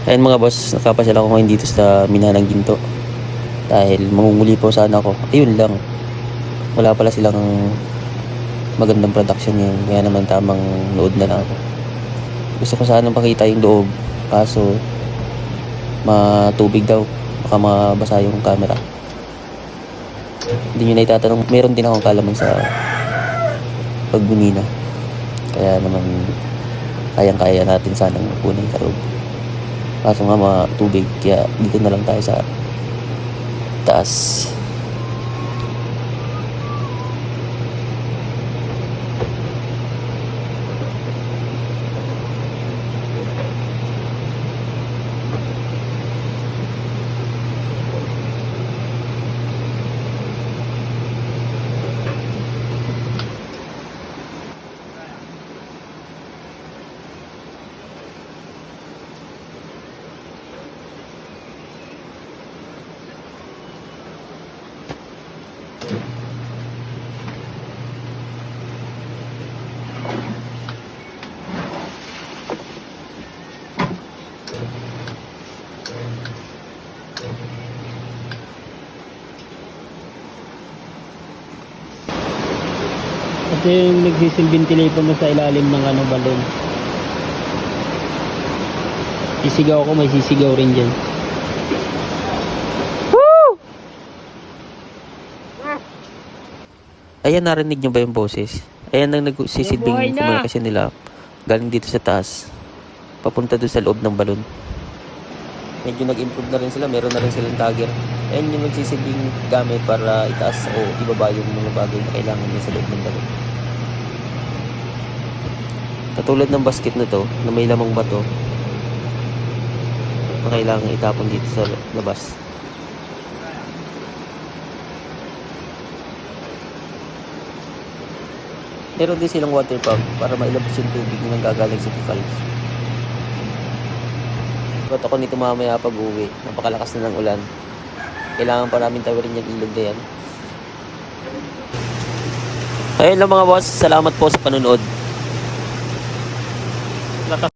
Ayun mga boss, nakapasyal ako ngayon dito sa Minahan ng Ginto. Dahil mangunguli po sana ako. Ayun lang. Wala pala silang magandang production ngayon. Kaya naman tamang nood na lang ako. Gusto ko sanang pakita yung loob. Kaso, matubig daw. Baka mabasa yung camera. Hindi nyo na itatanong. Meron din akong kalaman sa pagbunina. Kaya naman, kayang-kaya natin sanang kunin sa loob. Kaso nga matubig. Kaya dito na lang tayo sa taas. Ito yung nagsisilbing telepono sa ilalim ng balon. Sisigaw ako, may sisigaw rin dyan. Ayan, narinig nyo ba yung boses? Ayan ang nagsisibing komunikasyon nila. Galing dito sa taas. Papunta doon sa loob ng balon. Medyo nag-improve na rin sila. Meron na rin silang tagger. Ayan yung nagsisibing gamit para itaas o ibaba yung mga bagay na kailangan niya sa loob ng balon. Katulad ng basket na to, na may lamang bato, na kailangan itapon dito sa labas. Meron din silang water pump para mailabas yung tubig na nanggagaling sa Picals. But ako nito mamaya pag uwi, napakalakas na ng ulan. Kailangan pa namin tawirin yung ilog na yan. Ayun lang mga boss, salamat po sa panonood.